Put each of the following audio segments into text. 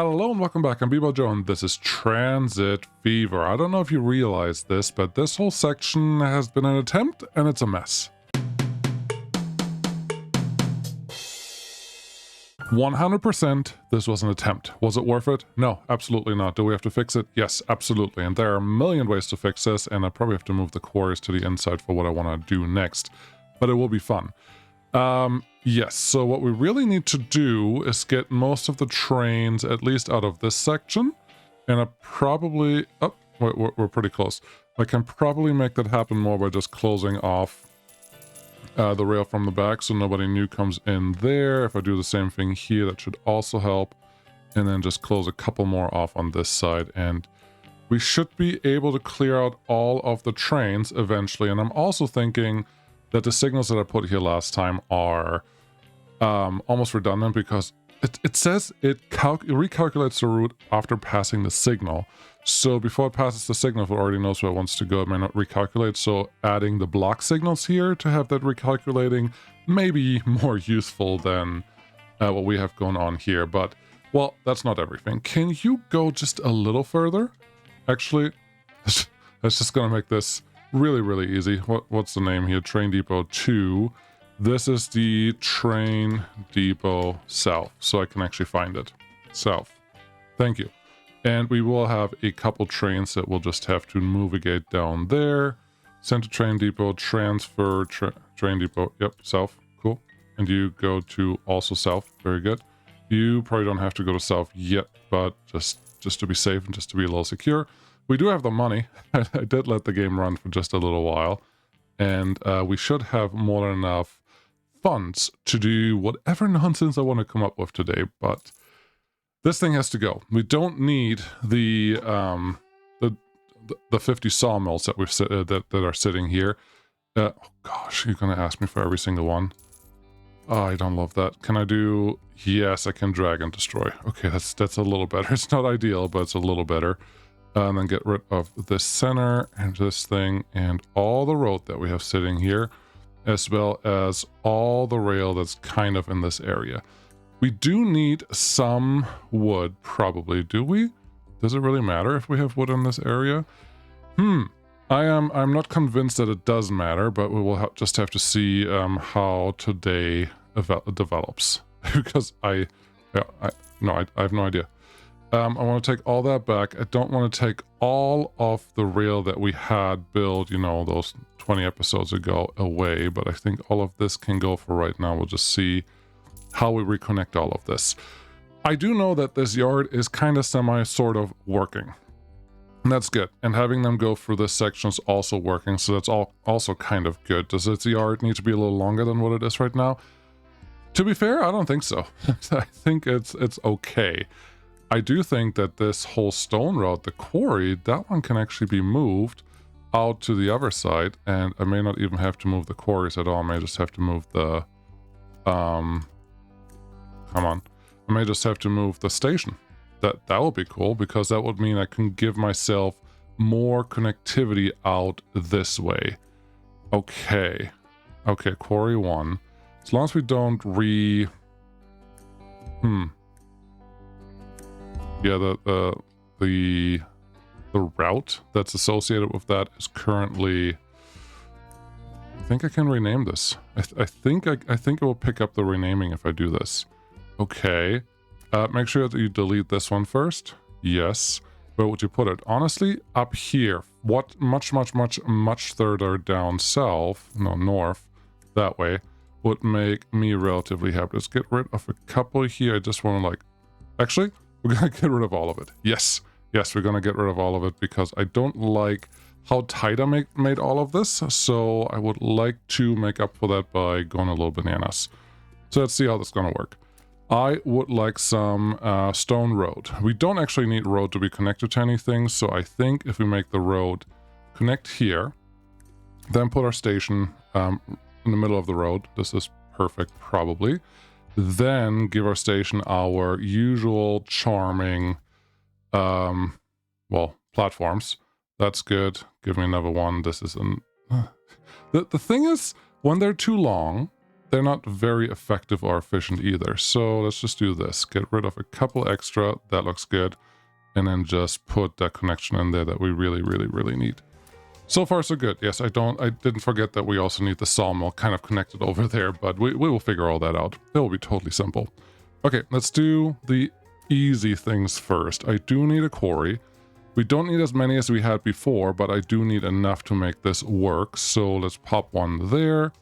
Hello and welcome back, I'm Bebo Joe and this is Transit Fever. I don't know if you realize this, but this whole section has been an attempt and it's a mess. 100% this was an attempt. Was it worth it? No, absolutely not. Do we have to fix it? Yes, absolutely. And there are a million ways to fix this, and I probably have to move the quarries to the inside for what I want to do next. But it will be fun. Yes, so what we really need to do is get most of the trains, at least out of this section. And I probably... Oh, we're pretty close. I can probably make that happen more by just closing off the rail from the back so nobody new comes in there. If I do the same thing here, that should also help. And then just close a couple more off on this side. And we should be able to clear out all of the trains eventually. And I'm also thinking that the signals that I put here last time are almost redundant because it says it recalculates the route after passing the signal. So before it passes the signal, if it already knows where it wants to go, it may not recalculate. So adding the block signals here to have that recalculating may be more useful than what we have going on here. But, well, that's not everything. Can you go just a little further? Actually, that's just going to make this really, really easy. What's the name here? Train Depot 2. This is the Train Depot South, so I can actually find it. South. Thank you. And we will have a couple trains that we'll just have to move a gate down there. Send to Train Depot, transfer Train Depot. Yep, South. Cool. And you go to also South. Very good. You probably don't have to go to South yet, but just to be safe and just to be a little secure. We do have the money. I did let the game run for just a little while. And we should have more than enough funds to do whatever nonsense I want to come up with today. But this thing has to go. We don't need the 50 sawmills that that are sitting here. Oh gosh, you're gonna ask me for every single one. Oh, I don't love that. Can I do... Yes, I can drag and destroy. Okay, that's a little better. It's not ideal, but it's a little better. And then get rid of this center and this thing and all the road that we have sitting here, as well as all the rail that's kind of in this area. We do need some wood, probably. Do we? Does it really matter if we have wood in this area? I'm not convinced that it does matter, but we will just have to see how today develops. Because I have no idea. I want to take all that back. I don't want to take all of the rail that we had built, you know, those 20 episodes ago away, but I think all of this can go for right now. We'll just see how we reconnect all of this. I do know that this yard is kind of sort of working. And that's good. And having them go through this section is also working, so that's also kind of good. Does this yard need to be a little longer than what it is right now? To be fair, I don't think so. I think it's okay. I do think that this whole stone road, the quarry, that one can actually be moved out to the other side, and I may not even have to move the quarries at all. I may just have to move the I may just have to move the station. That would be cool, because that would mean I can give myself more connectivity out this way. Okay, quarry 1. As long as we don't yeah, the route that's associated with that is currently... I think I can rename this. I think it will pick up the renaming if I do this. Okay. Make sure that you delete this one first. Yes. Where would you put it? Honestly, up here. What much further down south, no, north, that way, would make me relatively happy. Let's get rid of a couple here. I just want to actually, we're going to get rid of all of it. Yes, we're going to get rid of all of it because I don't like how tight I made all of this. So I would like to make up for that by going a little bananas. So let's see how this is going to work. I would like some stone road. We don't actually need road to be connected to anything. So I think if we make the road connect here, then put our station in the middle of the road. This is perfect, probably. Then give our station our usual charming, platforms. That's good. Give me another one. This is the thing is, when they're too long, they're not very effective or efficient either. So let's just do this. Get rid of a couple extra. That looks good. And then just put that connection in there that we really, really, really need. So far, so good. Yes, I didn't forget that we also need the sawmill kind of connected over there, but we will figure all that out. It will be totally simple. Okay, let's do the easy things first. I do need a quarry. We don't need as many as we had before, but I do need enough to make this work. So let's pop one there.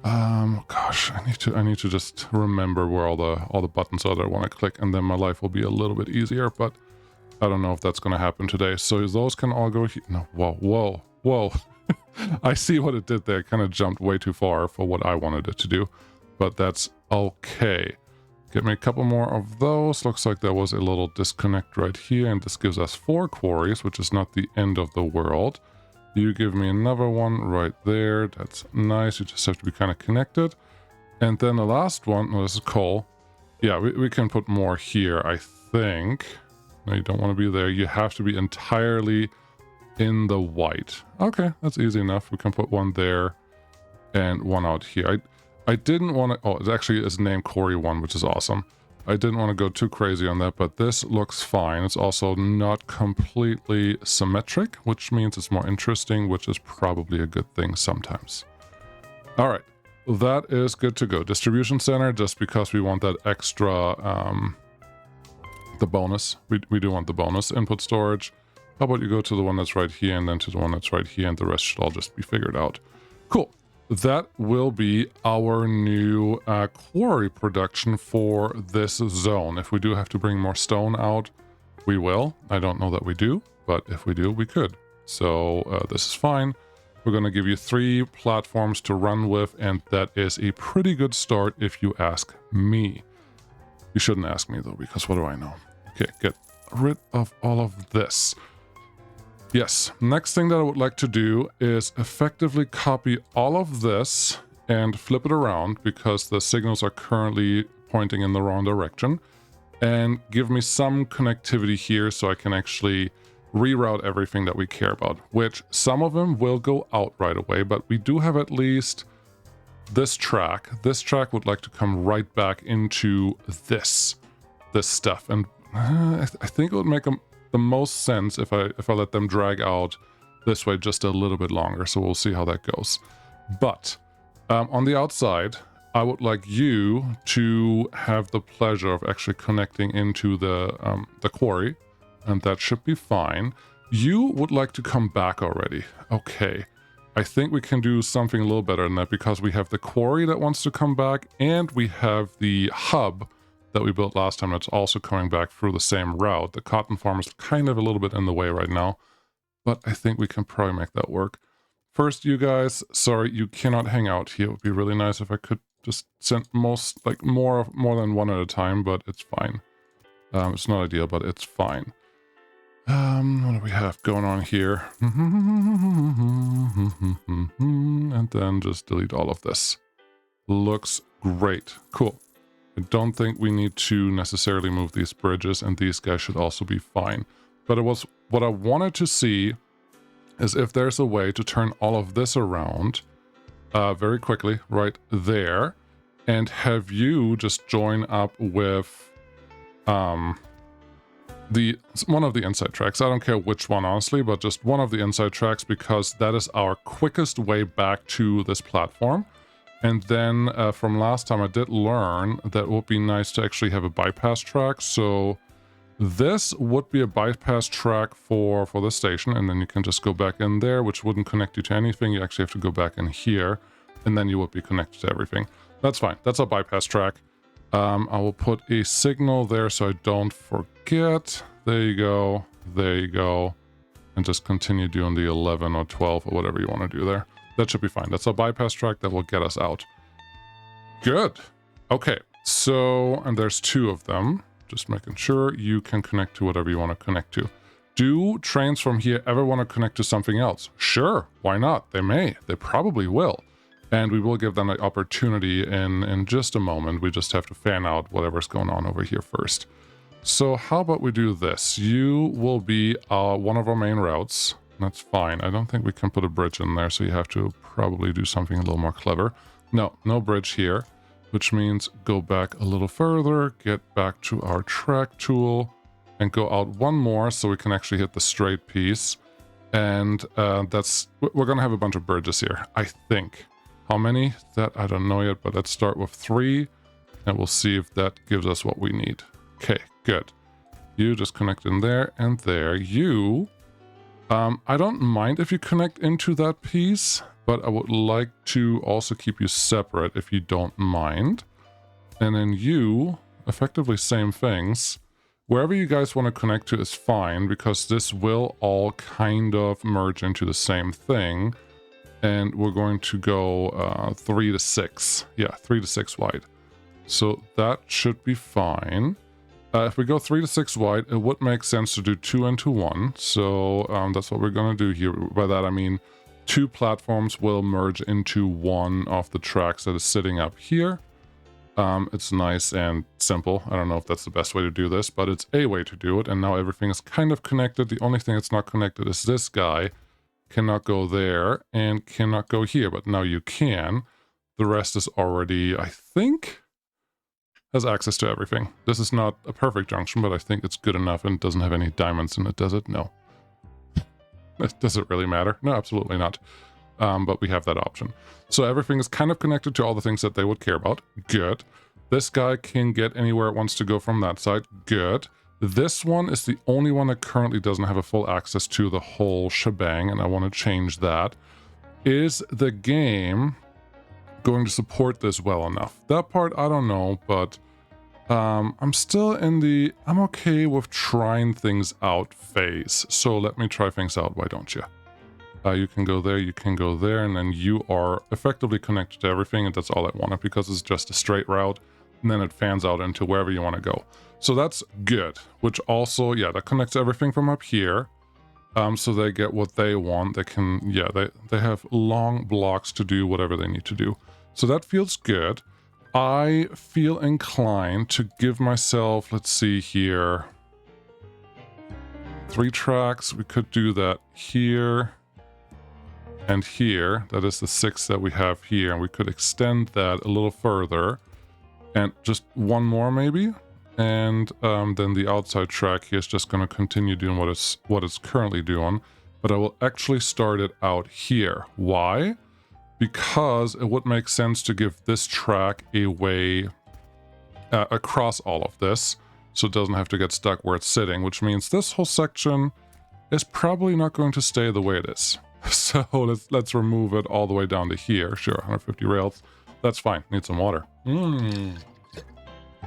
Gosh, I need to just remember where all the buttons are that I want to click, and then my life will be a little bit easier, but I don't know if that's going to happen today. So those can all go here. No, whoa. I see what it did there. It kind of jumped way too far for what I wanted it to do, but that's okay. Get me a couple more of those. Looks like there was a little disconnect right here, and this gives us 4 quarries, which is not the end of the world. You give me another one right there. That's nice. You just have to be kind of connected. And then the last one, oh, this is coal. Yeah, we can put more here, I think. No, you don't want to be there. You have to be entirely in the white. Okay, that's easy enough. We can put one there and one out here. I didn't want to... Oh, it actually is named Quarry 1, which is awesome. I didn't want to go too crazy on that, but this looks fine. It's also not completely symmetric, which means it's more interesting, which is probably a good thing sometimes. All right, that is good to go. Distribution center, just because we want that extra, the bonus. We do want the bonus. Input storage. How about you go to the one that's right here and then to the one that's right here, and the rest should all just be figured out. Cool. That will be our new quarry production for this zone. If we do have to bring more stone out, we will. I don't know that we do, but if we do, we could. So this is fine. We're going to give you 3 platforms to run with, and that is a pretty good start if you ask me. You shouldn't ask me though, because what do I know? Okay, get rid of all of this. Yes, next thing that I would like to do is effectively copy all of this and flip it around, because the signals are currently pointing in the wrong direction, and give me some connectivity here so I can actually reroute everything that we care about, which some of them will go out right away, but we do have at least this track. This track would like to come right back into this stuff, and I think it would make the most sense if I let them drag out this way just a little bit longer. So we'll see how that goes. But on the outside, I would like you to have the pleasure of actually connecting into the quarry, and that should be fine. You would like to come back already. Okay. I think we can do something a little better than that, because we have the quarry that wants to come back, and we have the hub that we built last time that's also coming back through the same route. The cotton farm is kind of a little bit in the way right now, but I think we can probably make that work. First, you guys, sorry, you cannot hang out here. It would be really nice if I could just send more than one at a time, but it's fine. It's not ideal, but it's fine. What do we have going on here? And then just delete all of this. Looks great. Cool. I don't think we need to necessarily move these bridges, and these guys should also be fine. But it was what I wanted to see is if there's a way to turn all of this around very quickly right there, and have you just join up with one of the inside tracks. I don't care which one, honestly, but just one of the inside tracks, because that is our quickest way back to this platform. And then from last time, I did learn that it would be nice to actually have a bypass track. So this would be a bypass track for the station, and then you can just go back in there, which wouldn't connect you to anything. You actually have to go back in here, and then you would be connected to everything. That's fine. That's a bypass track. I will put a signal there so I don't forget. There you go. There you go. And just continue doing the 11 or 12 or whatever you want to do there. That should be fine. That's a bypass track that will get us out. Good. Okay. So, and there's 2 of them. Just making sure you can connect to whatever you want to connect to. Do trains from here ever want to connect to something else? Sure. Why not? They may. They probably will. And we will give them an opportunity in just a moment. We just have to fan out whatever's going on over here first. So how about we do this? You will be one of our main routes. That's fine. I don't think we can put a bridge in there, so you have to probably do something a little more clever. No, no bridge here, which means go back a little further, get back to our track tool, and go out one more so we can actually hit the straight piece. And we're gonna have a bunch of bridges here, I think. How many? That I don't know yet, but let's start with 3, and we'll see if that gives us what we need. Okay, good. You just connect in there and there. You, I don't mind if you connect into that piece, but I would like to also keep you separate if you don't mind. And then you, effectively same things. Wherever you guys want to connect to is fine, because this will all kind of merge into the same thing. And we're going to go 3 to 6. Yeah, 3 to 6 wide. So that should be fine. If we go 3 to 6 wide, it would make sense to do 2 into 1. So that's what we're going to do here. By that, I mean 2 platforms will merge into one of the tracks that is sitting up here. It's nice and simple. I don't know if that's the best way to do this, but it's a way to do it. And now everything is kind of connected. The only thing that's not connected is this guy. Cannot go there and cannot go here, but now you can. The rest is already, I think, has access to everything. This is not a perfect junction, but I think it's good enough and doesn't have any diamonds in it, does it? No. Does it really matter? No, absolutely not. But we have that option. So everything is kind of connected to all the things that they would care about. Good. This guy can get anywhere it wants to go from that side. Good. This one is the only one that currently doesn't have a full access to the whole shebang, and I want to change that. Is the game going to support this well enough? That part, I don't know, but I'm still in the I'm okay with trying things out phase. So let me try things out, why don't you? You can go there, you can go there, and then you are effectively connected to everything, and that's all I wanted, because it's just a straight route, and then it fans out into wherever you want to go. So that's good, which also, yeah, that connects everything from up here. So they get what they want. They can, yeah, they have long blocks to do whatever they need to do. So that feels good. I feel inclined to give myself, let's see here, 3 tracks. We could do that here and here. That is the 6 that we have here. And we could extend that a little further. And just 1 more maybe. And then the outside track here is just going to continue doing what it's currently doing. But I will actually start it out here. Why? Because it would make sense to give this track a way across all of this, so it doesn't have to get stuck where it's sitting, which means this whole section is probably not going to stay the way it is. So let's remove it all the way down to here. Sure, 150 rails. That's fine. Need some water.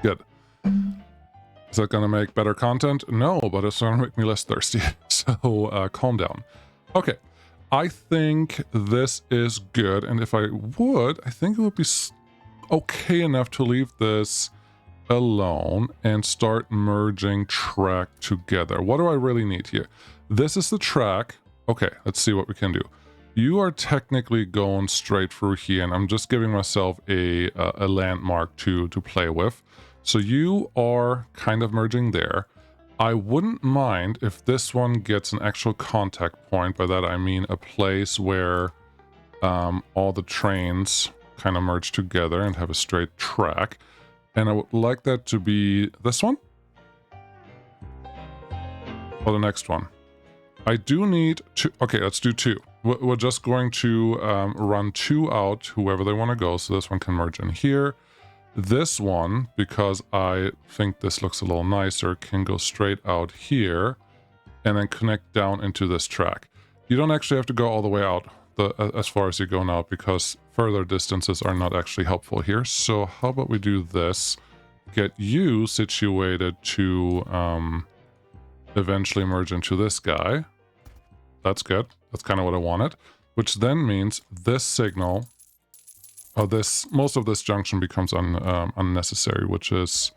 Good. Is that going to make better content? No, but it's going to make me less thirsty. So calm down. Okay. I think this is good. And if I think it would be okay enough to leave this alone and start merging track together. What do I really need here? This is the track. Okay, let's see what we can do. You are technically going straight through here, and I'm just giving myself a landmark to play with. So you are kind of merging there. I wouldn't mind if this one gets an actual contact point. By that I mean a place where all the trains kind of merge together and have a straight track. And I would like that to be this one or the next one. I do need to, okay, let's do 2. We're just going to run 2 out, whoever they want to go. So this one can merge in here. This one, because I think this looks a little nicer, can go straight out here and then connect down into this track. You don't actually have to go all the way out as far as you go now, because further distances are not actually helpful here. So how about we do this? Get you situated to eventually merge into this guy. That's good. That's kind of what I wanted. Which then means this signal, most of this junction becomes unnecessary, which is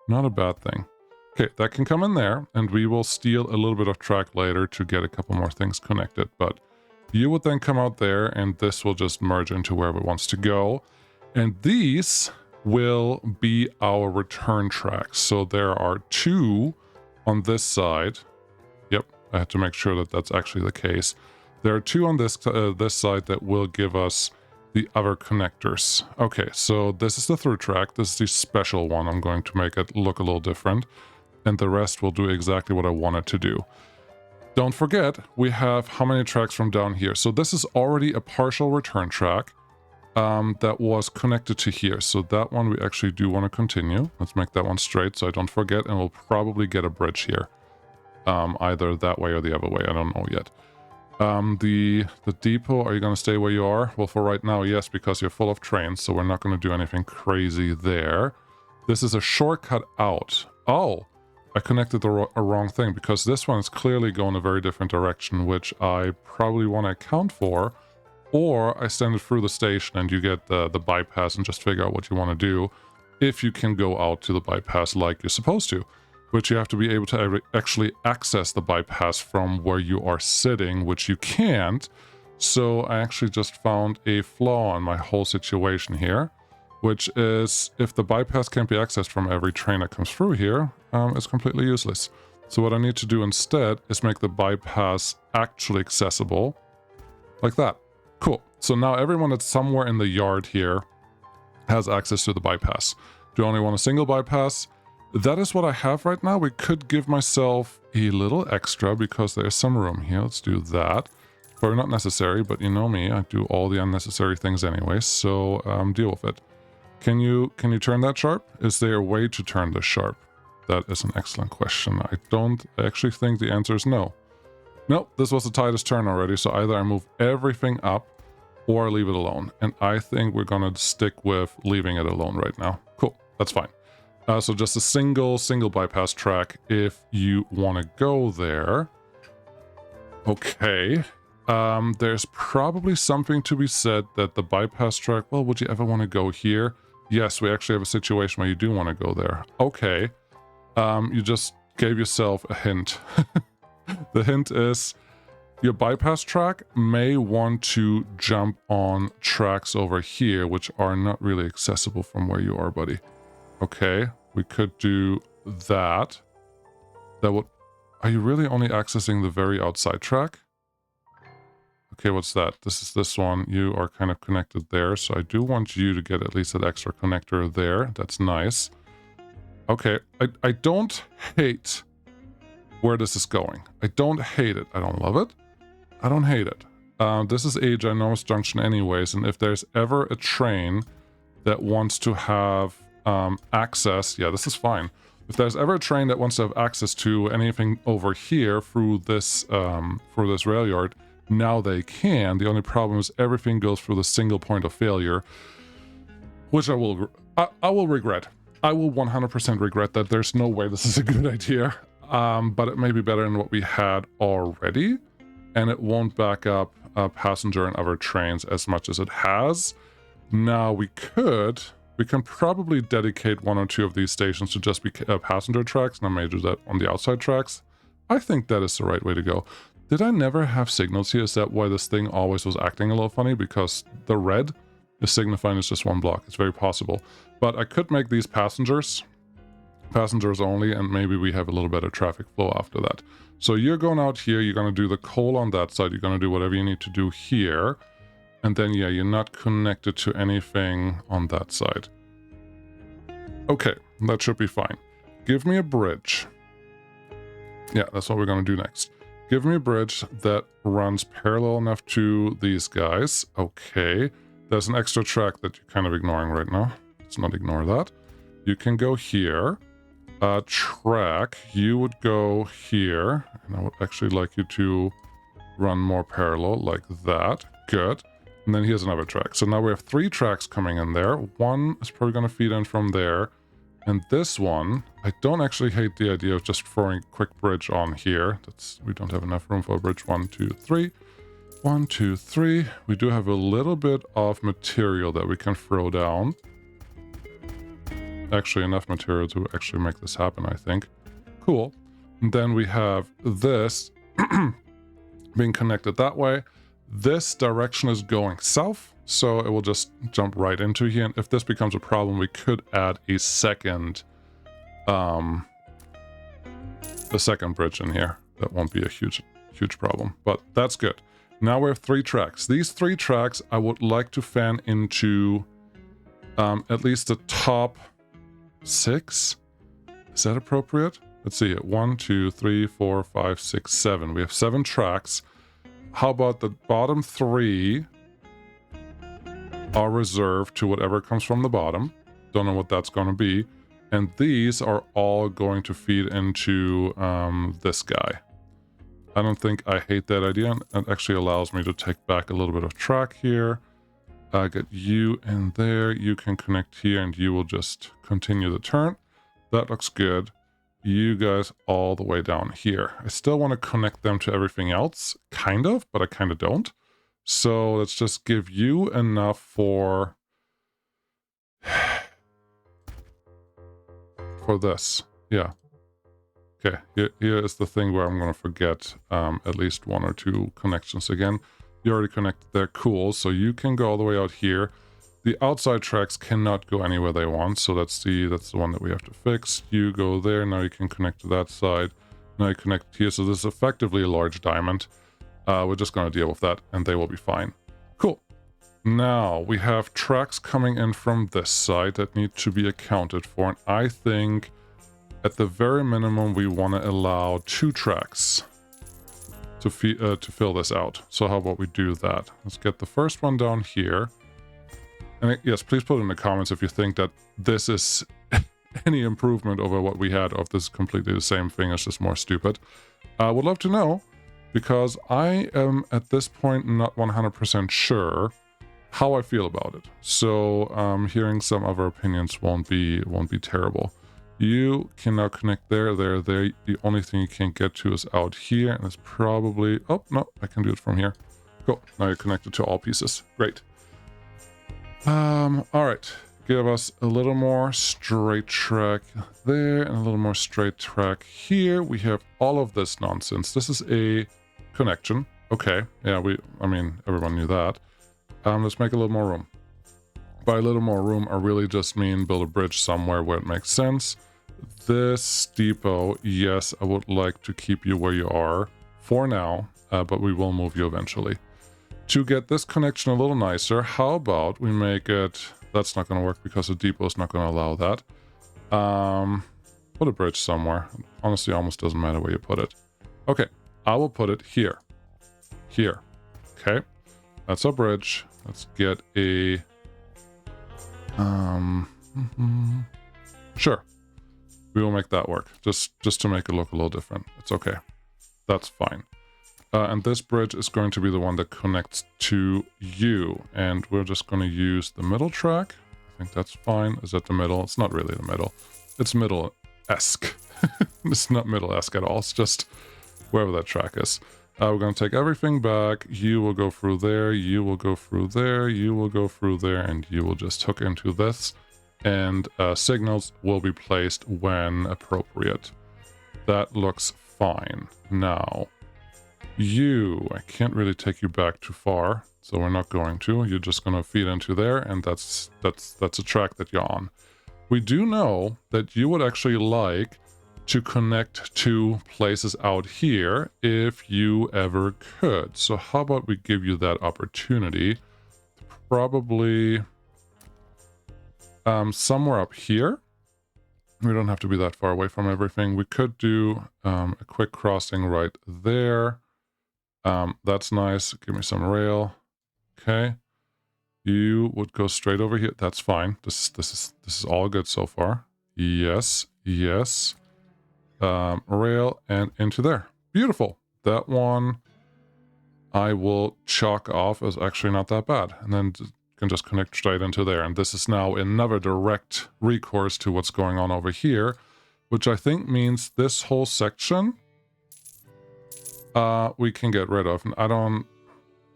not a bad thing. Okay, that can come in there, and we will steal a little bit of track later to get a couple more things connected. But you would then come out there, and this will just merge into wherever it wants to go. And these will be our return tracks. So there are 2 on this side. Yep, I had to make sure that that's actually the case. There are 2 on this side that will give us the other connectors. Okay, so this is the through track. This is the special one. I'm going to make it look a little different. And the rest will do exactly what I want it to do. Don't forget, we have how many tracks from down here. So this is already a partial return track that was connected to here. So that one we actually do want to continue. Let's make that one straight so I don't forget. And we'll probably get a bridge here. Either that way or the other way. I don't know yet. The depot, are you going to stay where you are? Well, for right now, yes, because you're full of trains, so we're not going to do anything crazy there. This is a shortcut out. Oh, I connected the wrong thing, because this one is clearly going a very different direction, which I probably want to account for, or I send it through the station and you get the bypass and just figure out what you want to do, if you can go out to the bypass like you're supposed to. Which you have to be able to actually access the bypass from where you are sitting, which you can't. So I actually just found a flaw in my whole situation here, which is if the bypass can't be accessed from every train that comes through here, it's completely useless. So what I need to do instead is make the bypass actually accessible, like that. Cool. So now everyone that's somewhere in the yard here has access to the bypass. Do I only want a single bypass? That is what I have right now. We could give myself a little extra because there's some room here. Let's do that. Probably not necessary, but you know me. I do all the unnecessary things anyway, so deal with it. Can you turn that sharp? Is there a way to turn this sharp? That is an excellent question. I actually think the answer is no. Nope, this was the tightest turn already, so either I move everything up or leave it alone. And I think we're going to stick with leaving it alone right now. Cool, that's fine. So just a single bypass track if you want to go there. Okay. There's probably something to be said that the bypass track, well, would you ever want to go here? Yes, we actually have a situation where you do want to go there. Okay. You just gave yourself a hint. The hint is your bypass track may want to jump on tracks over here, which are not really accessible from where you are, buddy. Okay, we could do that. That would... Are you really only accessing the very outside track? Okay, what's that? This is this one. You are kind of connected there, so I do want you to get at least that extra connector there. That's nice. Okay, I don't hate where this is going. I don't hate it. I don't love it. I don't hate it. This is a ginormous junction anyways, and if there's ever a train that wants to have access, yeah, this is fine. If there's ever a train that wants to have access to anything over here through this rail yard, now they can. The only problem is everything goes through the single point of failure, which I will regret. I will 100% regret that. There's no way this is a good idea, but it may be better than what we had already, and it won't back up passenger and other trains as much as it has. Now we can probably dedicate one or two of these stations to just be passenger tracks, and I may do that on the outside tracks. I think that is the right way to go. Did I never have signals here? Is that why this thing always was acting a little funny? Because the red is signifying it's just one block. It's very possible. But I could make these passengers only, and maybe we have a little better traffic flow after that. So you're going out here, you're going to do the coal on that side, you're going to do whatever you need to do here. And then, yeah, you're not connected to anything on that side. Okay, that should be fine. Give me a bridge. Yeah, that's what we're going to do next. Give me a bridge that runs parallel enough to these guys. Okay, there's an extra track that you're kind of ignoring right now. Let's not ignore that. You can go here. Track, you would go here. And I would actually like you to run more parallel like that. Good. And then here's another track. So now we have 3 tracks coming in there. One is probably going to feed in from there. And this one, I don't actually hate the idea of just throwing a quick bridge on here. We don't have enough room for a bridge. 1, 2, 3. 1, 2, 3. We do have a little bit of material that we can throw down. Actually, enough material to actually make this happen, I think. Cool. And then we have this being connected that way. This direction is going south, so it will just jump right into here. And if this becomes a problem, we could add a second bridge in here. That won't be a huge problem, but that's good. Now we have 3 tracks. These 3 tracks I would like to fan into at least the top 6. Is that appropriate? Let's see. 1, 2, 3, 4, 5, 6, 7. We have 7 tracks. How about the bottom 3 are reserved to whatever comes from the bottom? Don't know what that's going to be. And these are all going to feed into this guy. I don't think I hate that idea. It actually allows me to take back a little bit of track here. Get you in there. You can connect here and you will just continue the turn. That looks good. You guys all the way down here. I still want to connect them to everything else, kind of, but I kind of don't. So let's just give you enough for this. Yeah. Okay, here is the thing where I'm going to forget at least 1 or 2 connections again. You already connected there, cool. So you can go all the way out here. The outside tracks cannot go anywhere they want, so that's the one that we have to fix. You go there, now you can connect to that side. Now you connect here, so this is effectively a large diamond. We're just going to deal with that, and they will be fine. Cool. Now, we have tracks coming in from this side that need to be accounted for, and I think at the very minimum we want to allow 2 tracks to fill this out. So how about we do that? Let's get the first one down here. And yes, please put in the comments if you think that this is any improvement over what we had, or if this is completely the same thing, it's just more stupid. I would love to know, because I am at this point not 100% sure how I feel about it. So hearing some other opinions won't be terrible. You can now connect there. The only thing you can't get to is out here, and it's probably... Oh, no, I can do it from here. Cool. Now you're connected to all pieces. Great. All right. Give us a little more straight track there and a little more straight track here. We have all of this nonsense. This is a connection. Okay. Yeah, I mean, everyone knew that. Let's make a little more room. By a little more room, I really just mean build a bridge somewhere where it makes sense. This depot, yes, I would like to keep you where you are for now, but we will move you eventually. To get this connection a little nicer, how about we make it... That's not going to work because the depot is not going to allow that. Put a bridge somewhere. Honestly, almost doesn't matter where you put it. Okay, I will put it here. Here. Okay, that's our bridge. Let's get a... Sure. We will make that work. Just to make it look a little different. It's okay. That's fine. And this bridge is going to be the one that connects to you. And we're just going to use the middle track. I think that's fine. Is that the middle? It's not really the middle. It's middle-esque. It's not middle-esque at all. It's just wherever that track is. We're going to take everything back. You will go through there. You will go through there. You will go through there. And you will just hook into this. And signals will be placed when appropriate. That looks fine. Now... I can't really take you back too far, so we're not going to. You're just going to feed into there, and that's a track that you're on. We do know that you would actually like to connect to places out here if you ever could. So how about we give you that opportunity? Probably somewhere up here. We don't have to be that far away from everything. We could do a quick crossing right there. That's nice. Give me some rail. Okay. You would go straight over here. That's fine. This is all good so far. Yes. Yes. Rail and into there. Beautiful. That one I will chalk off as actually not that bad. And then you can just connect straight into there. And this is now another direct recourse to what's going on over here, which I think means this whole section we can get rid of. And I don't...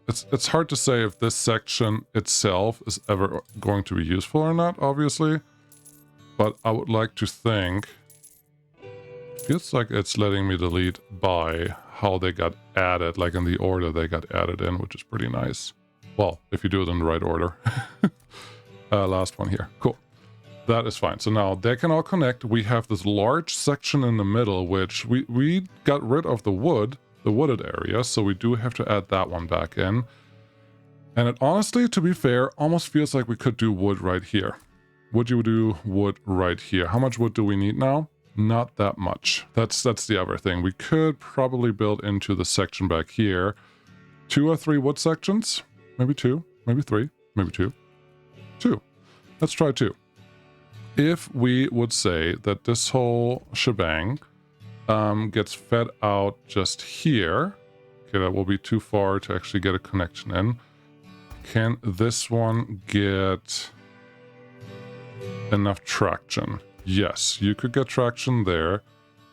It's hard to say if this section itself is ever going to be useful or not, obviously. But I would like to think... Feels like it's letting me delete by how they got added, like in the order they got added in, which is pretty nice. Well, if you do it in the right order. Last one here. Cool. That is fine. So now they can all connect. We have this large section in the middle, which we got rid of the wood the wooded area, so we do have to add that one back in. And it honestly, to be fair, almost feels like we could do wood right here. Would you do wood right here? How much wood do we need now? Not that much. That's the other thing. We could probably build into the section back here 2 or 3 wood sections. Maybe 2, maybe 3, maybe 2. 2. Let's try 2. If we would say that this whole shebang gets fed out just here. Okay, that will be too far to actually get a connection in. Can this one get enough traction? Yes, you could get traction there.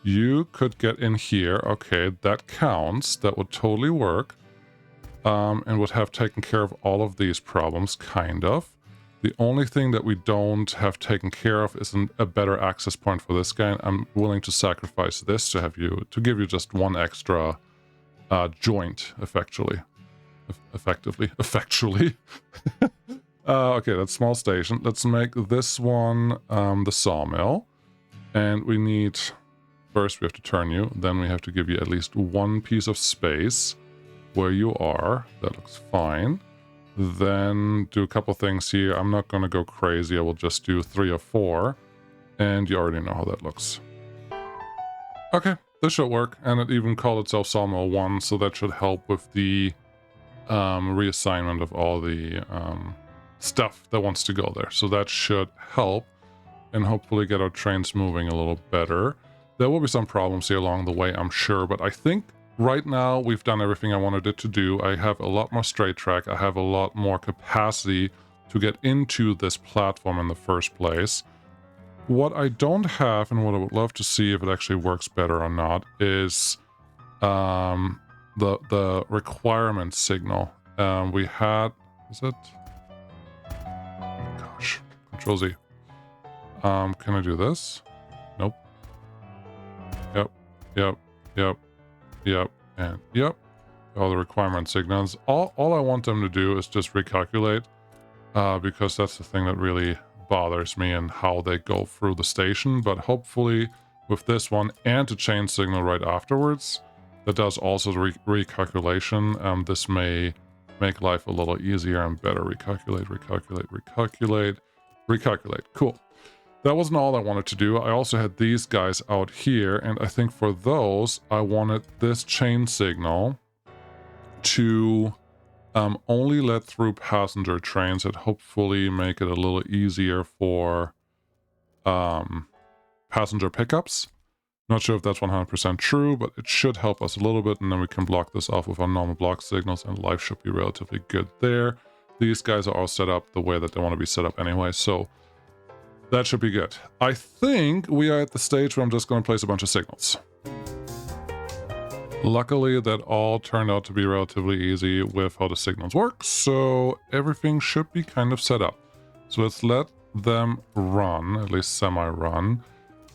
You could get in here. Okay, that counts. That would totally work. And would have taken care of all of these problems, kind of. The only thing that we don't have taken care of is a better access point for this guy. I'm willing to sacrifice this to give you just one extra joint, effectively. Okay, that's small station. Let's make this one the sawmill. And we need... First we have to turn you. Then we have to give you at least one piece of space where you are. That looks fine. Then do a couple things here. I'm not going to go crazy. I will just do 3 or 4. And you already know how that looks. Okay, this should work. And it even called itself Sawmill 1, so that should help with the reassignment of all the stuff that wants to go there. So that should help and hopefully get our trains moving a little better. There will be some problems here along the way, I'm sure, but I think right now we've done everything I wanted it to do. I have a lot more straight track. I have a lot more capacity to get into this platform in the first place. What I don't have, and what I would love to see if it actually works better or not, is the requirement signal. We had... Is it? Gosh. Control Z. Can I do this? Nope. Yep, and yep. All the requirement signals. All I want them to do is just recalculate, because that's the thing that really bothers me and how they go through the station. But hopefully with this one and to change signal right afterwards, that does also the recalculation. This may make life a little easier and better. Recalculate. Cool. That wasn't all I wanted to do. I also had these guys out here, and I think for those, I wanted this chain signal to only let through passenger trains that hopefully make it a little easier for passenger pickups. Not sure if that's 100% true, but it should help us a little bit, and then we can block this off with our normal block signals, and life should be relatively good there. These guys are all set up the way that they want to be set up anyway, so that should be good. I think we are at the stage where I'm just going to place a bunch of signals. Luckily, that all turned out to be relatively easy with how the signals work, so everything should be kind of set up. So let's let them run, at least semi-run,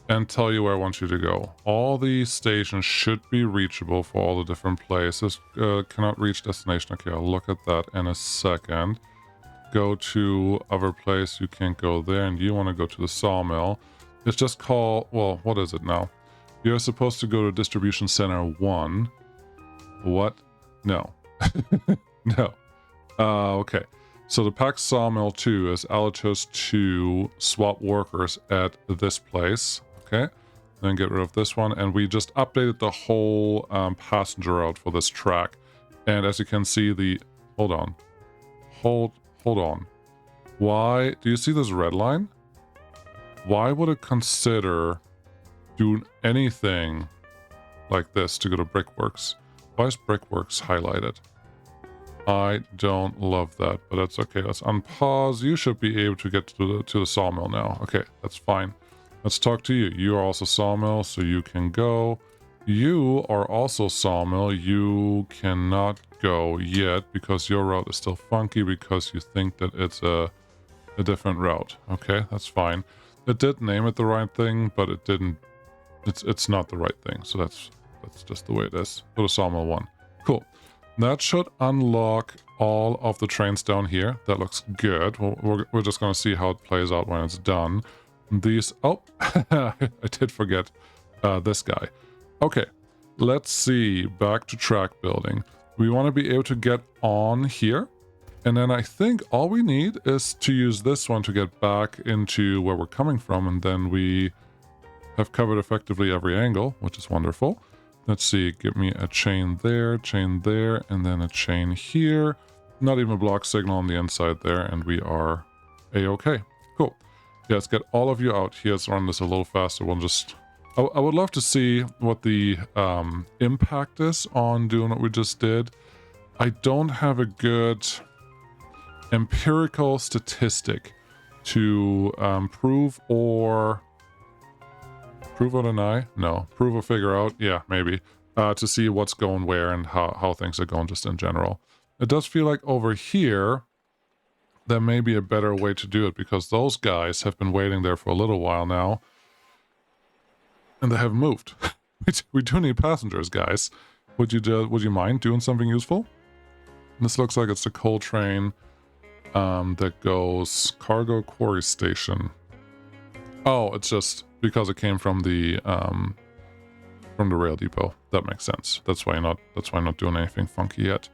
and tell you where I want you to go. All the stations should be reachable for all the different places. Cannot reach destination. Okay, I'll look at that in a second. Go to other place, you can't go there, and you want to go to the sawmill. It's just called, well, what is it now? You're supposed to go to distribution center 1. What? No. No. Okay. So the pack sawmill 2 is Alatos to swap workers at this place. Okay. Then get rid of this one, and we just updated the whole passenger route for this track. And as you can see, the... Hold on. Hold on. Why? Do you see this red line? Why would it consider doing anything like this to go to Brickworks? Why is Brickworks highlighted? I don't love that, but that's okay. Let's unpause. You should be able to get to the sawmill now. Okay, that's fine. Let's talk to you. You are also sawmill, so you can go. You are also sawmill. You cannot go yet because your route is still funky because you think that it's a different route. Okay, that's fine. It did name it the right thing, but it didn't. It's not the right thing. So that's just the way it is. Go to sawmill 1. Cool. That should unlock all of the trains down here. That looks good. We're just going to see how it plays out when it's done. These... Oh, I did forget this guy. Okay. Let's see, back to track building. We want to be able to get on here. And then I think all we need is to use this one to get back into where we're coming from. And then we have covered effectively every angle, which is wonderful. Let's see, give me a chain there, and then a chain here. Not even a block signal on the inside there, and we are a-okay. Cool. Yeah, let's get all of you out here. Let's run this a little faster. We'll just... I would love to see what the impact is on doing what we just did. I don't have a good empirical statistic to prove or deny? No. Prove or figure out? Yeah, maybe. To see what's going where and how things are going just in general. It does feel like over here, there may be a better way to do it because those guys have been waiting there for a little while now. And they have moved. We do need passengers, guys. Would you mind doing something useful? This looks like it's the coal train that goes cargo quarry station. Oh, it's just because it came from the rail depot. That makes sense. That's why not doing anything funky yet.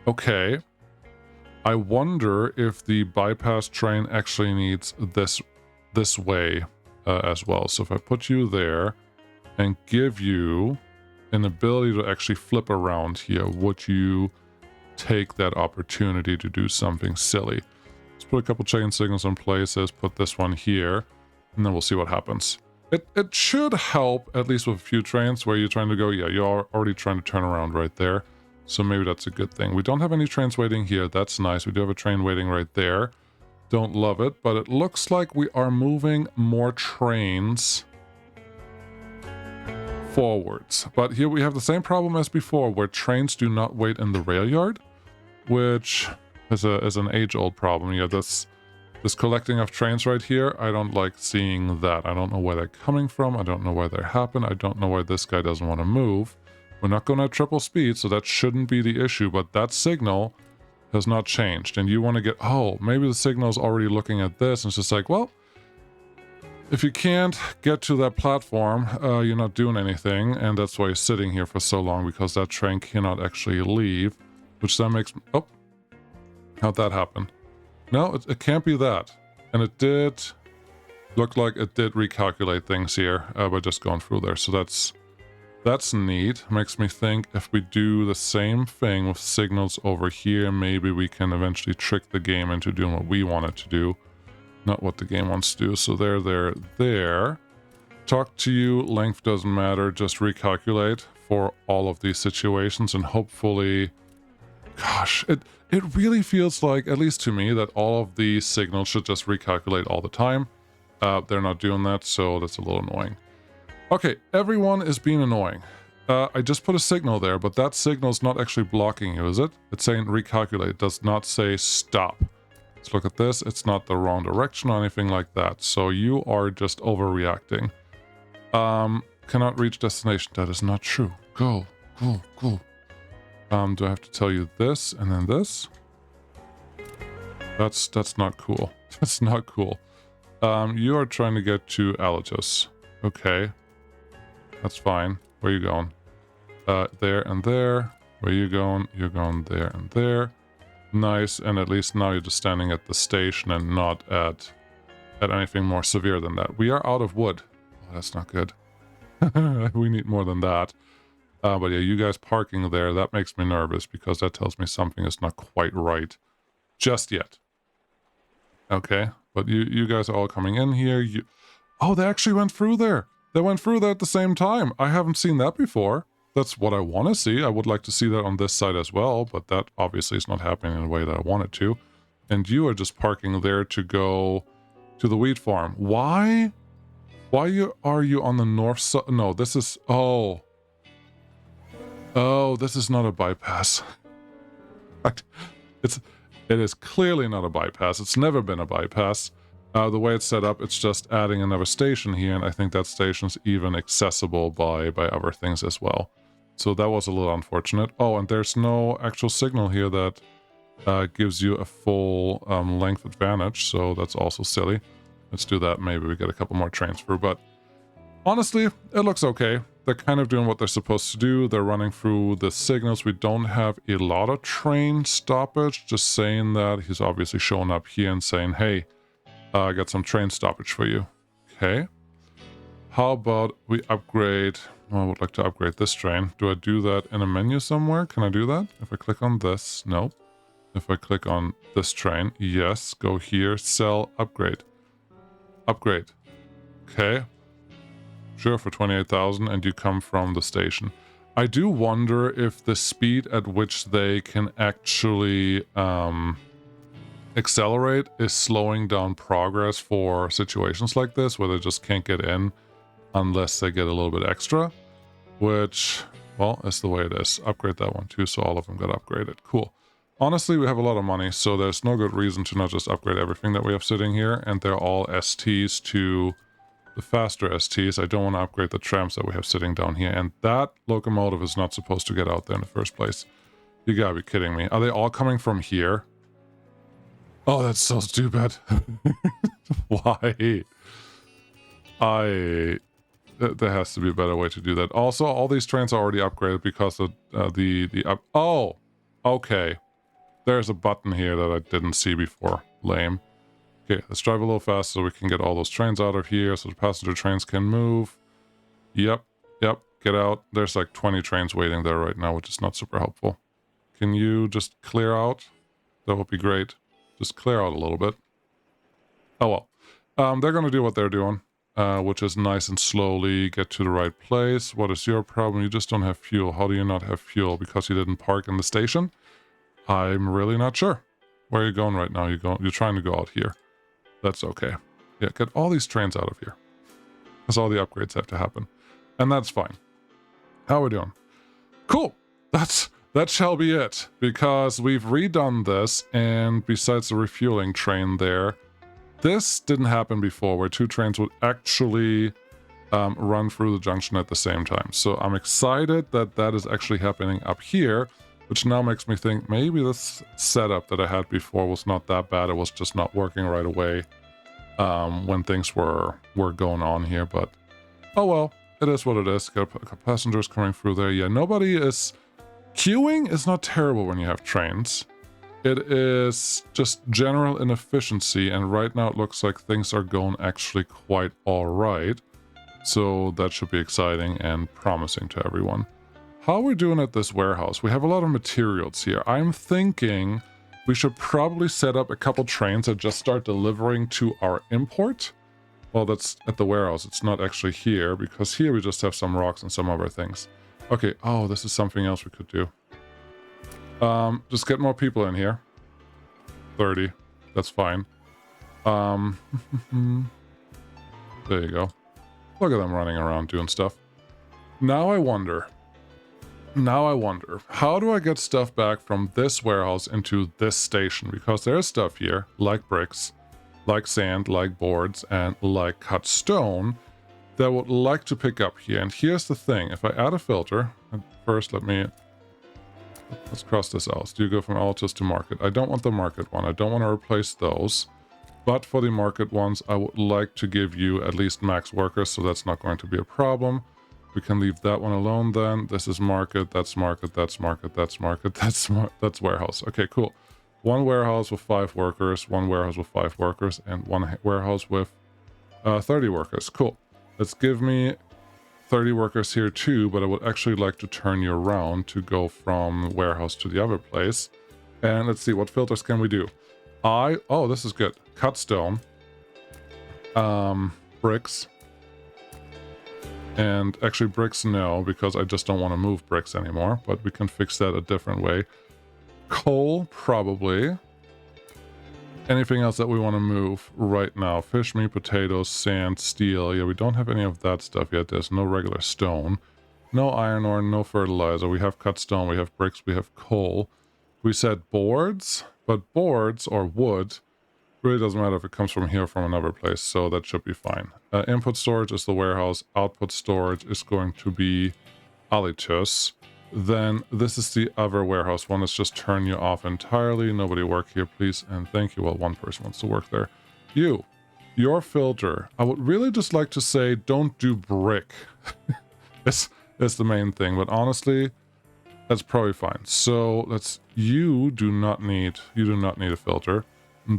Okay. I wonder if the bypass train actually needs this way as well. So if I put you there and give you an ability to actually flip around here, would you take that opportunity to do something silly? Let's put a couple chain signals in places, put this one here, and then we'll see what happens. It should help, at least with a few trains where you're trying to go, yeah, you're already trying to turn around right there. So maybe that's a good thing. We don't have any trains waiting here. That's nice. We do have a train waiting right there. Don't love it, but it looks like we are moving more trains forwards. But here we have the same problem as before, where trains do not wait in the rail yard, which is an age-old problem. Yeah, this collecting of trains right here, I don't like seeing that. I don't know where they're coming from. I don't know why they happen. I don't know why this guy doesn't want to move. We're not going at triple speed, so that shouldn't be the issue, but that signal has not changed. And you want to get, oh, maybe the signal is already looking at this, and it's just like, well, if you can't get to that platform, you're not doing anything, and that's why you're sitting here for so long, because that train cannot actually leave, which then makes, oh, how'd that happen? No, it can't be that. And it did look like it did recalculate things here by just going through there. So that's neat. Makes me think if we do the same thing with signals over here, maybe we can eventually trick the game into doing what we want it to do, not what the game wants to do. So there. Talk to you, length doesn't matter, just recalculate for all of these situations, and hopefully, gosh, it really feels like, at least to me, that all of these signals should just recalculate all the time. They're not doing that, so that's a little annoying. Okay, everyone is being annoying. I just put a signal there, but that signal is not actually blocking you, is it? It's saying recalculate. It does not say stop. Let's look at this. It's not the wrong direction or anything like that. So you are just overreacting. Cannot reach destination. That is not true. Go. Do I have to tell you this and then this? That's not cool. That's not cool. You are trying to get to Alatus. Okay. That's fine. Where are you going? There and there. Where are you going? You're going there and there. Nice. And at least now you're just standing at the station and not at anything more severe than that. We are out of wood. Oh, that's not good. We need more than that. But yeah, you guys parking there, that makes me nervous because that tells me something is not quite right just yet. Okay. But you guys are all coming in here. Oh, they actually went through there. They went through there at the same time. I haven't seen that before. That's what I want to see. I would like to see that on this side as well, but that obviously is not happening in the way that I want it to. And you are just parking there to go to the wheat farm. Why? Why are you on the north side? No, this is... Oh, this is not a bypass. It is clearly not a bypass. It's never been a bypass. The way it's set up, it's just adding another station here, and I think that station's even accessible by other things as well. So that was a little unfortunate. Oh, and there's no actual signal here that gives you a full length advantage, so that's also silly. Let's do that. Maybe we get a couple more trains through, but Honestly, it looks okay. They're kind of doing what they're supposed to do. They're running through the signals. We don't have a lot of train stoppage. Just saying that he's obviously showing up here and saying, hey, I got some train stoppage for you. Okay. How about we upgrade? Well, I would like to upgrade this train. Do I do that in a menu somewhere? Can I do that? If I click on this, no. If I click on this train, yes. Go here, sell, upgrade. Upgrade. Okay. Sure, for 28,000, and you come from the station. I do wonder if the speed at which they can actually accelerate is slowing down progress for situations like this, where they just can't get in unless they get a little bit extra, which, well, is the way it is. Upgrade that one too, so all of them got upgraded. Cool. Honestly, we have a lot of money, so there's no good reason to not just upgrade everything that we have sitting here, and they're all STs to the faster STs. I don't want to upgrade the trams that we have sitting down here, and that locomotive is not supposed to get out there in the first place. You gotta be kidding me. Are they all coming from here? Oh, that's so stupid. Why? There has to be a better way to do that. Also, all these trains are already upgraded because of oh, okay. There's a button here that I didn't see before. Lame. Okay, let's drive a little faster so we can get all those trains out of here so the passenger trains can move. Yep, get out. There's like 20 trains waiting there right now, which is not super helpful. Can you just clear out? That would be great. Just clear out a little bit. Oh well. They're going to do what they're doing, which is nice and slowly get to the right place. What is your problem? You just don't have fuel. How do you not have fuel? Because you didn't park in the station? I'm really not sure. Where are you going right now? You're trying to go out here. That's okay. Yeah, get all these trains out of here. Because all the upgrades have to happen. And that's fine. How are we doing? Cool. That shall be it. Because we've redone this, and besides the refueling train there, this didn't happen before, where two trains would actually run through the junction at the same time. So I'm excited that that is actually happening up here, which now makes me think maybe this setup that I had before was not that bad. It was just not working right away when things were going on here. But oh well, it is what it is. Got passengers coming through there. Yeah, nobody is... Queuing is not terrible when you have trains. It is just general inefficiency, and right now it looks like things are going actually quite all right. So that should be exciting and promising to everyone. How are we doing at this warehouse? We have a lot of materials here. I'm thinking we should probably set up a couple trains that just start delivering to our import. Well, that's at the warehouse. It's not actually here, because here we just have some rocks and some other things. Okay, oh, this is something else we could do. Just get more people in here. 30. That's fine. There you go. Look at them running around doing stuff. Now I wonder, how do I get stuff back from this warehouse into this station? Because there's stuff here, like bricks, like sand, like boards, and like cut stone, that I would like to pick up here. And here's the thing. If I add a filter, first let's cross this out. Do you go from Altus to market? I don't want the market one. I don't want to replace those. But for the market ones, I would like to give you at least max workers, so that's not going to be a problem. We can leave that one alone then. This is market, that's market, that's market, that's market, that's warehouse. Okay, cool. One warehouse with 5 workers, one warehouse with 5 workers, and one warehouse with 30 workers. Cool. Let's give me 30 workers here too, but I would actually like to turn you around to go from warehouse to the other place. And let's see, what filters can we do? Oh, this is good. Cut stone. Bricks. And actually bricks, no, because I just don't want to move bricks anymore, but we can fix that a different way. Coal, probably. Anything else that we want to move right now? Fish, meat, potatoes, sand, steel. Yeah, we don't have any of that stuff yet. There's no regular stone. No iron ore, no fertilizer. We have cut stone, we have bricks, we have coal. We said boards, but boards or wood really doesn't matter if it comes from here or from another place, so that should be fine. Input storage is the warehouse. Output storage is going to be Alitus. Then this is the other warehouse one. Let's just turn you off entirely. Nobody work here, please, and thank you. Well, one person wants to work there. You, your filter, I would really just like to say don't do brick. It's the main thing, but honestly, that's probably fine. So you do not need a filter.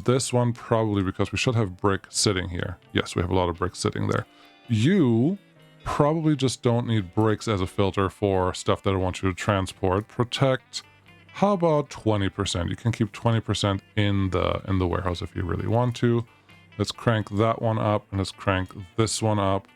This one probably, because we should have brick sitting here. Yes, we have a lot of brick sitting there. You probably just don't need bricks as a filter for stuff that I want you to transport. Protect, how about 20%? You can keep 20% in the warehouse if you really want to. Let's crank that one up, and let's crank this one up.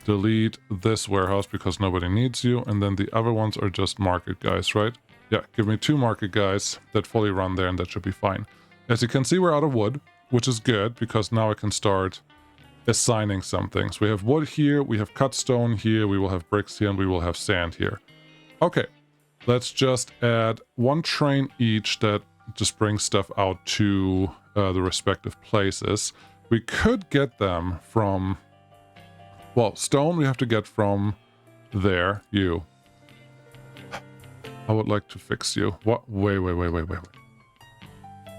Delete this warehouse because nobody needs you, and then the other ones are just market guys, right? Yeah, give me 2 market guys that fully run there, and that should be fine. As you can see, we're out of wood, which is good because now I can start assigning some things. We have wood here, we have cut stone here, we will have bricks here, and we will have sand here. Okay, let's just add 1 train each that just brings stuff out to the respective places. We could get them from, well, stone we have to get from there. You. I would like to fix you. What? Wait.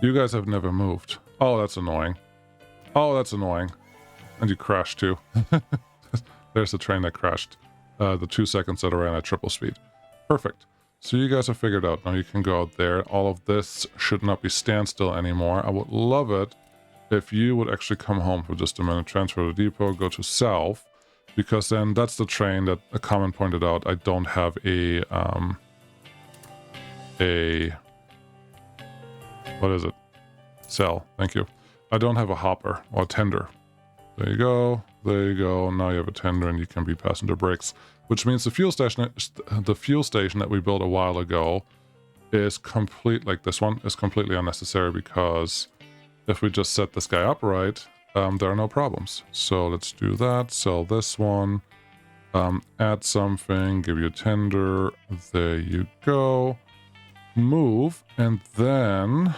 You guys have never moved. Oh, that's annoying. Oh, that's annoying. And you crashed too. There's the train that crashed. The 2 seconds that I ran at triple speed. Perfect. So you guys have figured out. Now you can go out there. All of this should not be standstill anymore. I would love it if you would actually come home for just a minute. Transfer to the depot, go to south. Because then that's the train that a comment pointed out. I don't have a what is it? Cell. Thank you. I don't have a hopper or a tender. There you go. There you go. Now you have a tender and you can be passenger brakes, which means the fuel station that we built a while ago is complete. Like this one is completely unnecessary because if we just set this guy up right, there are no problems. So let's do that. Sell this one. Add something. Give you a tender. There you go. Move, and then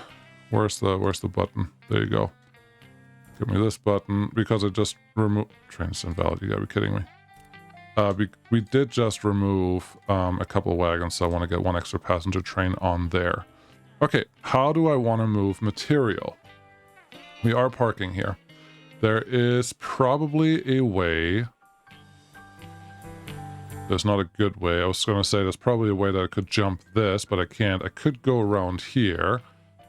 where's the button? There you go. Give me this button because I just removed trains invalid. You gotta be kidding me. We did just remove a couple of wagons, so I want to get 1 extra passenger train on there. Okay, how do I want to move material? We are parking here. There is probably a way. There's not a good way. I was going to say there's probably a way that I could jump this, but I can't. I could go around here.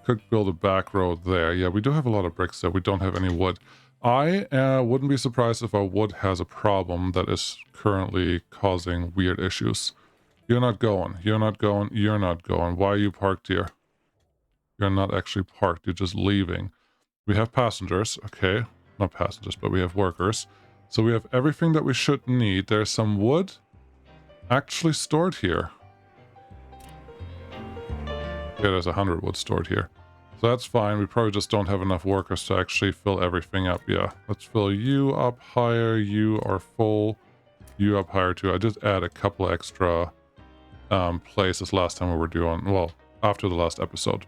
Could build a back road there. Yeah, we do have a lot of bricks there. We don't have any wood. I wouldn't be surprised if our wood has a problem that is currently causing weird issues. You're not going. You're not going. You're not going. Why are you parked here? You're not actually parked. You're just leaving. We have passengers. Okay. Not passengers, but we have workers. So we have everything that we should need. There's some wood actually stored here. Yeah, there's 100 wood stored here. So that's fine. We probably just don't have enough workers to actually fill everything up. Yeah, let's fill you up higher. You are full. You up higher too. I just add a couple extra places last time we were doing, well, after the last episode.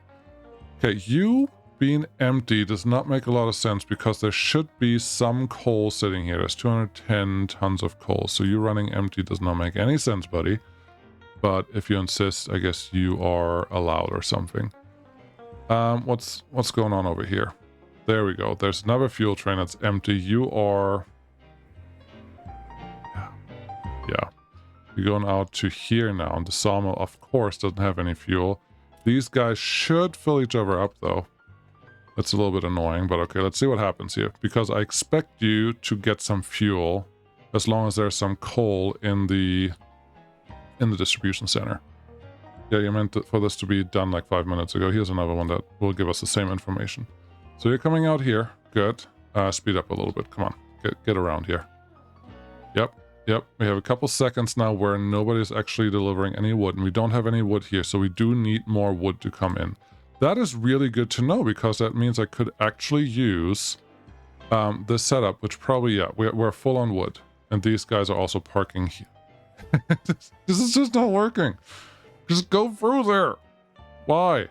Okay, you being empty does not make a lot of sense because there should be some coal sitting here. There's 210 tons of coal. So you running empty does not make any sense, buddy. But if you insist, I guess you are allowed or something. What's going on over here? There we go. There's another fuel train that's empty. You are... Yeah. You're going out to here now. And the sawmill, of course, doesn't have any fuel. These guys should fill each other up, though. That's a little bit annoying, but okay, let's see what happens here. Because I expect you to get some fuel as long as there's some coal in the distribution center. Yeah, you meant for this to be done like 5 minutes ago. Here's another one that will give us the same information. So you're coming out here. Good. Speed up a little bit. Come on. Get around here. Yep. We have a couple seconds now where nobody's actually delivering any wood, and we don't have any wood here, so we do need more wood to come in. That is really good to know because that means I could actually use this setup, which probably, yeah, we're full on wood. And these guys are also parking here. This is just not working. Just go through there. Why?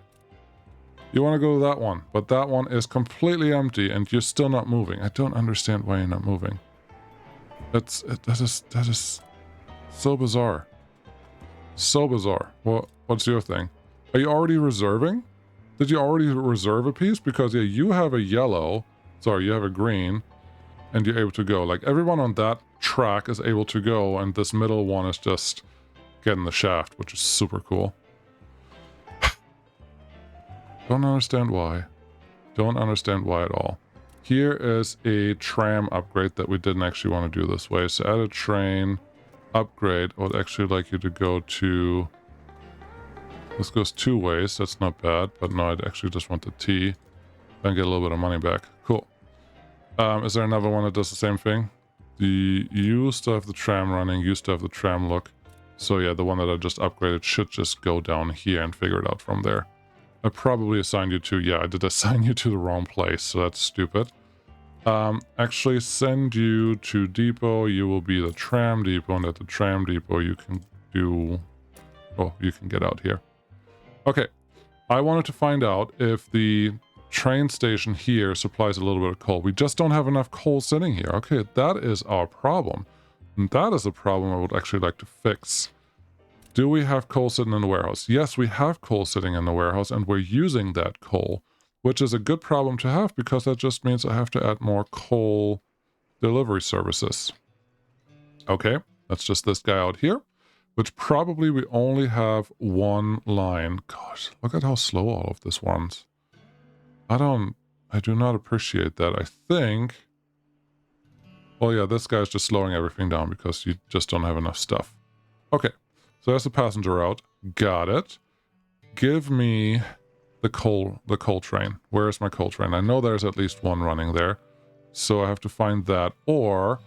You want to go to that one, but that one is completely empty and you're still not moving. I don't understand why you're not moving. That is so bizarre. So bizarre. Well, what's your thing? Are you already reserving? Did you already reserve a piece? Because yeah, you have a yellow. Sorry, you have a green. and you're able to go. Like, everyone on that track is able to go, and this middle one is just getting the shaft, which is super cool. Don't understand why. Don't understand why at all. Here is a tram upgrade that we didn't actually want to do this way. So add a train upgrade. I would actually like you to go to... This goes 2 ways. That's not bad. But no, I'd actually just want the T. And get a little bit of money back. Cool. Is there another one that does the same thing? You still have the tram running. You still have the tram look. So yeah, the one that I just upgraded should just go down here and figure it out from there. I probably assigned you to... Yeah, I did assign you to the wrong place, so that's stupid. Actually send you to depot. You will be the tram depot, and at the tram depot you can do... Oh, you can get out here. Okay. I wanted to find out if the train station here supplies a little bit of coal. We just don't have enough coal sitting here. Okay, that is our problem. And that is a problem I would actually like to fix. Do we have coal sitting in the warehouse? Yes, we have coal sitting in the warehouse, and we're using that coal, which is a good problem to have because that just means I have to add more coal delivery services. Okay, that's just this guy out here, which probably we only have one line. Gosh, look at how slow all of this runs. I do not appreciate that. I think... Well, yeah, this guy's just slowing everything down because you just don't have enough stuff. Okay. So there's the passenger route. Got it. Give me the coal train. Where is my coal train? I know there's at least one running there. So I have to find that. Or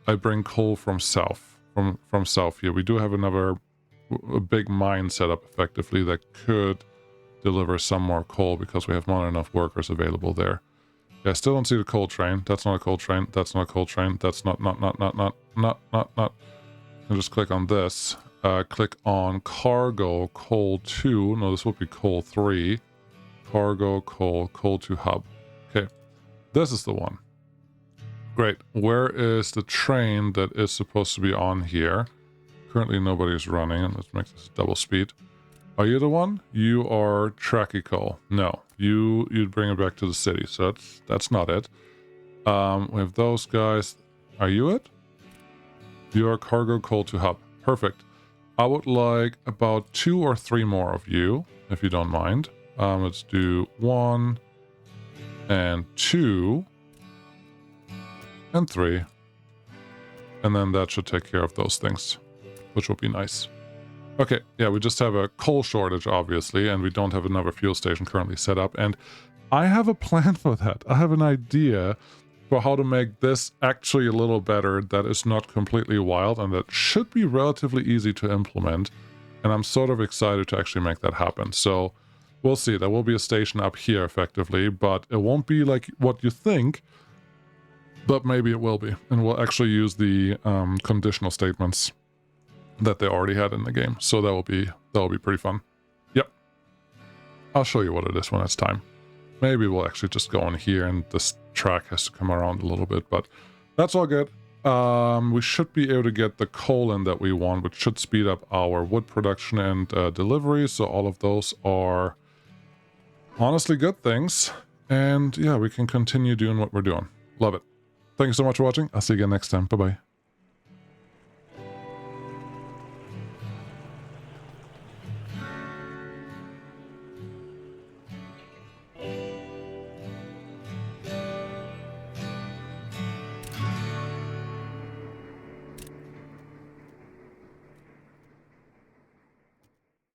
I bring coal from south. From south here. We do have a big mine set up effectively that could deliver some more coal because we have not enough workers available there. Yeah, I still don't see the coal train. That's not a coal train. That's not a coal train. That's not. I'll just click on this. Click on cargo, coal 2. No, this would be coal 3. Cargo, coal 2 hub. Okay, this is the one. Great. Where is the train that is supposed to be on here? Currently nobody's running. Let's make this double speed. Are you the one? You are tracky coal. No, you'd bring it back to the city. So that's not it. We have those guys. Are you it? You are cargo, coal 2 hub. Perfect. I would like about 2 or 3 more of you, if you don't mind. Let's do 1 and 2 and 3. And then that should take care of those things, which will be nice. Okay, yeah, we just have a coal shortage, obviously, and we don't have another fuel station currently set up. And I have a plan for that. I have an idea for how to make this actually a little better, that is not completely wild, and that should be relatively easy to implement. And I'm sort of excited to actually make that happen. So we'll see. There will be a station up here effectively, but it won't be like what you think, but maybe it will be. And we'll actually use the conditional statements that they already had in the game. So that will be pretty fun. Yep. I'll show you what it is when it's time. Maybe we'll actually just go in here and this track has to come around a little bit, but that's all good. We should be able to get the coal in that we want, which should speed up our wood production and delivery. So all of those are honestly good things. And yeah, we can continue doing what we're doing. Love it. Thank you so much for watching. I'll see you again next time. Bye-bye.